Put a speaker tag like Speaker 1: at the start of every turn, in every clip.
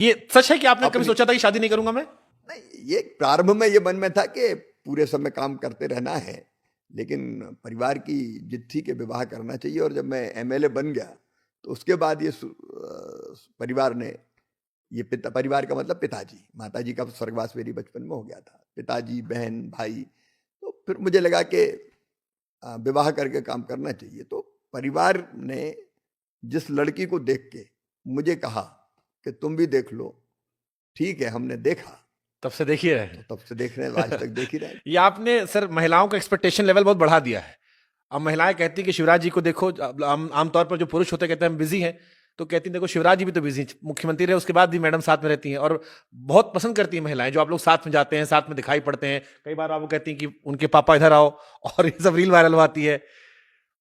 Speaker 1: ये सच है कि आपने कभी
Speaker 2: अपनी
Speaker 1: सोचा था कि शादी नहीं करूंगा मैं?
Speaker 2: नहीं, ये प्रारंभ में ये मन में था कि पूरे समय काम करते रहना है, लेकिन परिवार की जिद थी कि विवाह करना चाहिए। और जब मैं एमएलए बन गया तो उसके बाद ये परिवार ने, ये पिता परिवार का मतलब पिताजी, माताजी का स्वर्गवास मेरी बचपन में हो गया था, पिताजी, बहन, भाई। तो फिर मुझे लगा कि विवाह करके काम करना चाहिए। तो परिवार ने जिस लड़की को देख के मुझे कहा कि तुम भी देख लो, ठीक है, हमने देखा।
Speaker 1: तब से देखिए रहे
Speaker 2: तो
Speaker 1: हैं।
Speaker 2: तब से देख रहे हैं, आज तक देख ही रहे हैं।
Speaker 1: ये आपने सर महिलाओं का एक्सपेक्टेशन लेवल बहुत बढ़ा दिया है। अब महिलाएं कहती कि शिवराज जी को देखो, आमतौर पर जो पुरुष होते कहते हैं हम बिजी हैं, तो कहती देखो शिवराज जी भी तो बिजी, मुख्यमंत्री रहे उसके बाद भी मैडम साथ में रहती हैं, और बहुत पसंद करती हैं महिलाएं जो आप लोग साथ में जाते हैं, साथ में दिखाई पड़ते हैं। कई बार आप वो कहती हैं कि उनके पापा इधर आओ, और ये सब रील वायरल होती है।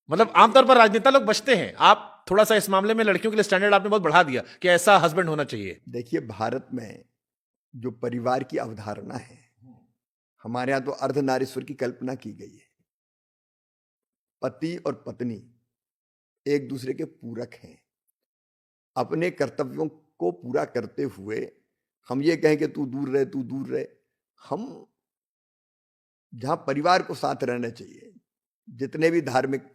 Speaker 1: मतलब आमतौर पर राजनेता लोग बचते हैं, आप थोड़ा सा इस मामले में लड़कियों के लिए स्टैंडर्ड आपने बहुत बढ़ा दिया कि ऐसा हस्बैंड होना चाहिए।
Speaker 2: देखिए, भारत में जो परिवार की अवधारणा है, हमारे यहाँ तो अर्धनारीश्वर की कल्पना की गई है। पति और पत्नी एक दूसरे के पूरक हैं। अपने कर्तव्यों को पूरा करते हुए हम ये कहें कि तू दूर रहे, तू दूर रहे। हम जहां परिवार को साथ रहना चाहिए, जितने भी धार्मिक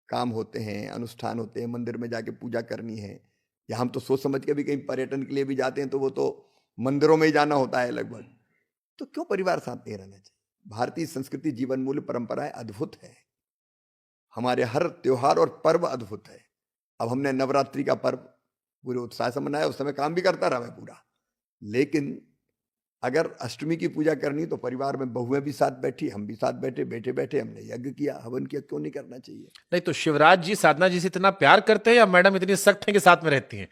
Speaker 2: काम होते हैं, अनुष्ठान होते हैं, मंदिर में जाके पूजा करनी है, या हम तो सोच समझ के भी कहीं पर्यटन के लिए भी जाते हैं तो वो तो मंदिरों में ही जाना होता है लगभग। तो क्यों परिवार साथ नहीं रहना चाहिए? भारतीय संस्कृति, जीवन मूल्य, परंपराएं अद्भुत है। हमारे हर त्योहार और पर्व अद्भुत है। अब हमने नवरात्रि का पर्व पूरे उत्साह से मनाया, उस समय काम भी करता रहा मैं पूरा। लेकिन अगर अष्टमी की पूजा करनी तो परिवार में बहुएं भी साथ बैठी, हम भी साथ बैठे, बैठे बैठे हमने यज्ञ किया, हवन किया। क्यों नहीं करना चाहिए?
Speaker 1: नहीं तो शिवराज जी साधना जी से इतना प्यार करते हैं, या मैडम इतनी सख्त हैं कि साथ में रहती हैं?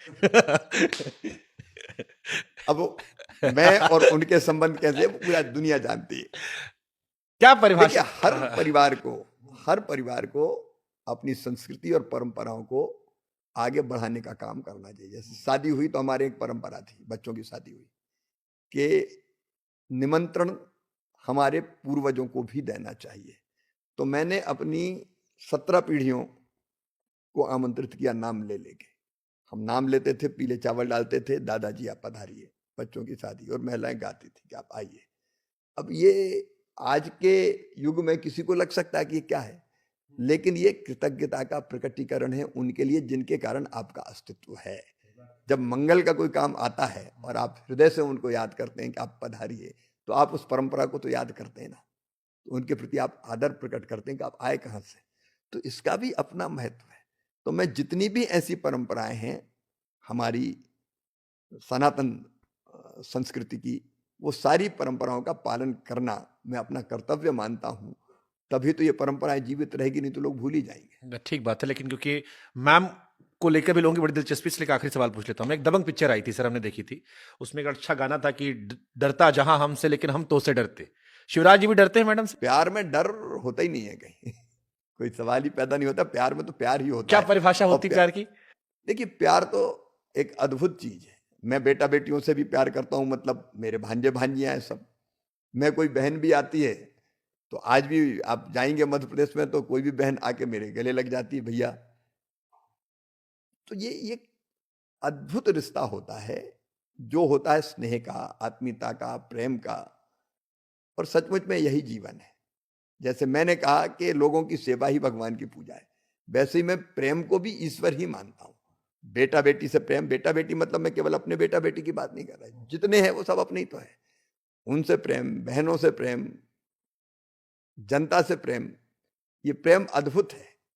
Speaker 2: अब मैं और उनके संबंध कैसे, वो पूरा दुनिया जानती है।
Speaker 1: क्या
Speaker 2: देखिए,
Speaker 1: परिभाषा।
Speaker 2: हर परिवार को अपनी संस्कृति और परंपराओं को आगे बढ़ाने का काम करना चाहिए। जैसे शादी हुई तो हमारे एक परंपरा थी, बच्चों की शादी हुई, कि निमंत्रण हमारे पूर्वजों को भी देना चाहिए। तो मैंने अपनी 17 पीढ़ियों को आमंत्रित किया, नाम ले लेके। हम नाम लेते थे, पीले चावल डालते थे, दादाजी आप पधारिए, बच्चों की शादी, और महिलाएं गाती थी कि आप आइए। अब ये आज के युग में किसी को लग सकता है कि ये क्या है, लेकिन ये कृतज्ञता का प्रकटीकरण है उनके लिए जिनके कारण आपका अस्तित्व है। जब मंगल का कोई काम आता है और आप हृदय से उनको याद करते हैं कि आप पधारिए, तो आप उस परंपरा को तो याद करते हैं ना, तो उनके प्रति आप आदर प्रकट करते हैं कि आप आए कहाँ से। तो इसका भी अपना महत्व है। तो मैं जितनी भी ऐसी परंपराएं हैं हमारी सनातन संस्कृति की, वो सारी परंपराओं का पालन करना मैं अपना कर्तव्य मानता हूं। तभी तो ये परंपराएं जीवित रहेगी, नहीं तो लोग भूल ही जाएंगे।
Speaker 1: ठीक बात है, लेकिन क्योंकि मैम को लेकर भी लोगों की बड़ी दिलचस्पी, इसलिए एक आखिरी सवाल पूछ लेता हूं। मैं एक दबंग पिक्चर आई थी सर, हमने देखी थी, उसमें एक अच्छा गाना था कि डरता जहां हमसे लेकिन हम तो से डरते। शिवराज जी भी डरते हैं मैडम से?
Speaker 2: प्यार में डर होता ही नहीं है कहीं। कोई सवाल ही पैदा नहीं होता। प्यार में तो प्यार ही होता
Speaker 1: क्या
Speaker 2: है।
Speaker 1: परिभाषा
Speaker 2: और
Speaker 1: होती प्यार की?
Speaker 2: देखिए, प्यार तो एक अद्भुत चीज है। मैं बेटा बेटियों से भी प्यार करता हूं, मतलब मेरे भांजे भांजियां हैं सब। मैं कोई बहन भी आती है तो आज भी आप जाएंगे मध्य प्रदेश में तो कोई भी बहन आके मेरे गले लग जाती है, भैया। तो ये अद्भुत रिश्ता होता है, जो होता है स्नेह का, आत्मीयता का, प्रेम का। और सचमुच में यही जीवन है। जैसे मैंने कहा कि लोगों की सेवा ही भगवान की पूजा है, वैसे ही मैं प्रेम को भी ईश्वर ही मानता हूं। बेटा बेटी से प्रेम, बेटा बेटी मतलब मैं केवल अपने बेटा बेटी की बात नहीं कर रहा, जितने हैं वो सब अपने ही तो है। उनसे प्रेम, बहनों से प्रेम, जनता से प्रेम, ये प्रेम अद्भुत है।